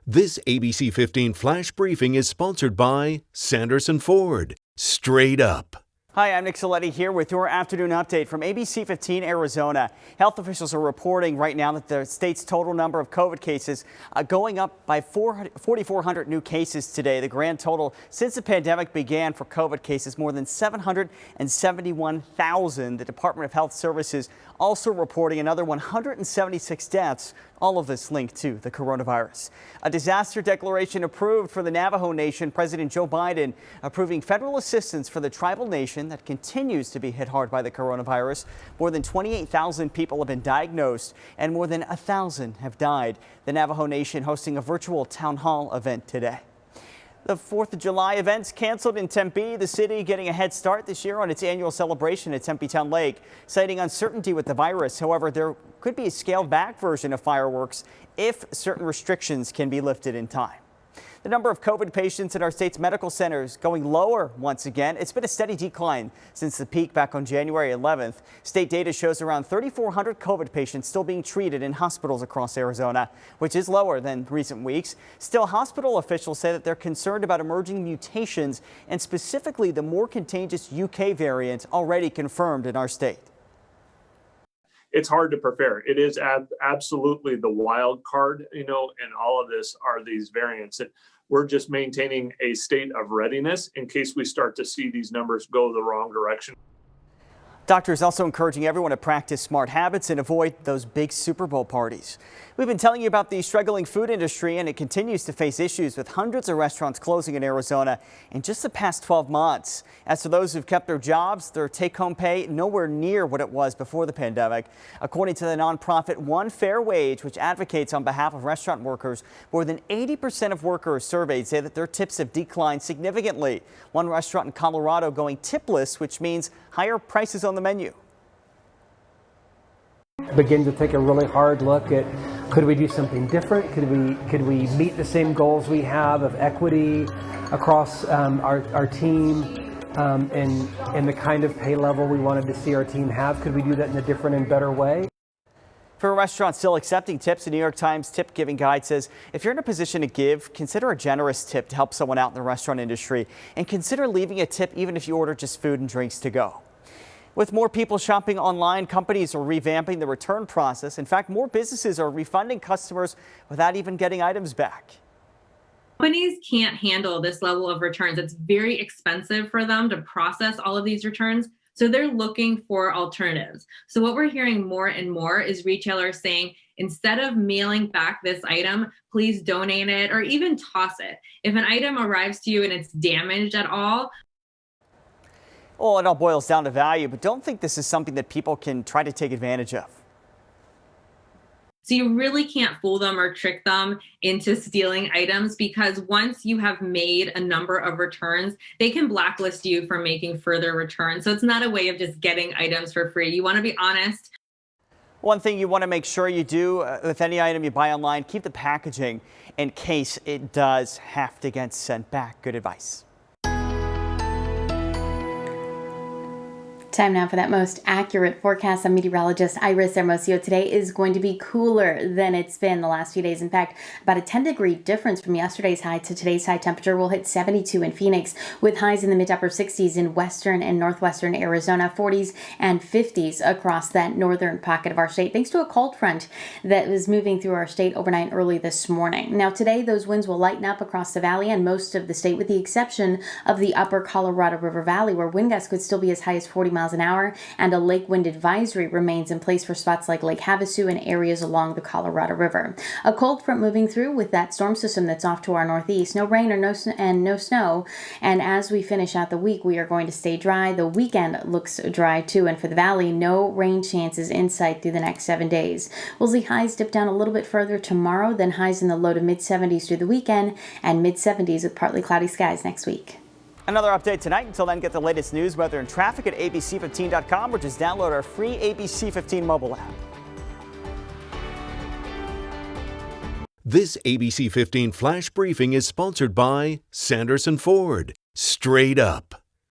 This ABC 15 Flash Briefing is sponsored by Sanderson Ford. Straight up. Hi, I'm Nick Saletti here with your afternoon update from ABC15 Arizona. Health officials are reporting right now that the state's total number of COVID cases going up by 4,400 new cases today. The grand total since the pandemic began for COVID cases more than 771,000. The Department of Health Services also reporting another 176 deaths. All of this linked to the coronavirus. A disaster declaration approved for the Navajo Nation. President Joe Biden approving federal assistance for the tribal nation that continues to be hit hard by the coronavirus. More than 28,000 people have been diagnosed and more than 1,000 have died. The Navajo Nation hosting a virtual town hall event today. The 4th of July events canceled in Tempe, the city getting a head start this year on its annual celebration at Tempe Town Lake, citing uncertainty with the virus. However, there could be a scaled back version of fireworks if certain restrictions can be lifted in time. The number of COVID patients in our state's medical centers going lower once again. It's been a steady decline since the peak back on January 11th. State data shows around 3,400 COVID patients still being treated in hospitals across Arizona, which is lower than recent weeks. Still, hospital officials say that they're concerned about emerging mutations and specifically the more contagious UK variant already confirmed in our state. It's hard to prepare. It is absolutely the wild card, in all of this are these variants. We're just maintaining a state of readiness in case we start to see these numbers go the wrong direction. Doctors also encouraging everyone to practice smart habits and avoid those big Super Bowl parties. We've been telling you about the struggling food industry, and it continues to face issues with hundreds of restaurants closing in Arizona in just the past 12 months. As for those who've kept their jobs, their take-home pay nowhere near what it was before the pandemic. According to the nonprofit One Fair Wage, which advocates on behalf of restaurant workers, more than 80% of workers surveyed say that their tips have declined significantly. One restaurant in Colorado going tipless, which means higher prices on the menu. Begin to take a really hard look at, could we do something different? Could we meet the same goals we have of equity across our team and the kind of pay level we wanted to see our team have? Could we do that in a different and better way? For a restaurant still accepting tips, the New York Times tip giving guide says if you're in a position to give, consider a generous tip to help someone out in the restaurant industry, and consider leaving a tip even if you order just food and drinks to go. With more people shopping online, companies are revamping the return process. In fact, more businesses are refunding customers without even getting items back. Companies can't handle this level of returns. It's very expensive for them to process all of these returns. So they're looking for alternatives. So what we're hearing more and more is retailers saying, instead of mailing back this item, please donate it or even toss it. If an item arrives to you and it's damaged at all. Well, it all boils down to value, but don't think this is something that people can try to take advantage of. So you really can't fool them or trick them into stealing items, because once you have made a number of returns, they can blacklist you from making further returns. So it's not a way of just getting items for free. You want to be honest. One thing you want to make sure you do with any item you buy online, keep the packaging in case it does have to get sent back. Good advice. Time now for that most accurate forecast. I'm meteorologist Iris Hermosillo. Today is going to be cooler than it's been the last few days. In fact, about a 10-degree difference from yesterday's high to today's high temperature. Will hit 72 in Phoenix with highs in the mid to upper 60s in western and northwestern Arizona, 40s and 50s across that northern pocket of our state, thanks to a cold front that was moving through our state overnight early this morning. Now today, those winds will lighten up across the valley and most of the state, with the exception of the upper Colorado River Valley, where wind gusts could still be as high as 40 miles an hour, and a lake wind advisory remains in place for spots like Lake Havasu and areas along the Colorado River. A cold front moving through with that storm system that's off to our northeast. No rain or no snow. And as we finish out the week, we are going to stay dry. The weekend looks dry too. And for the valley, no rain chances in sight through the next 7 days. We'll see highs dip down a little bit further tomorrow, then highs in the low to mid 70s through the weekend, and mid 70s with partly cloudy skies next week. Another update tonight. Until then, get the latest news, weather, and traffic at ABC15.com, or just download our free ABC15 mobile app. This ABC 15 Flash Briefing is sponsored by Sanderson Ford. Straight up.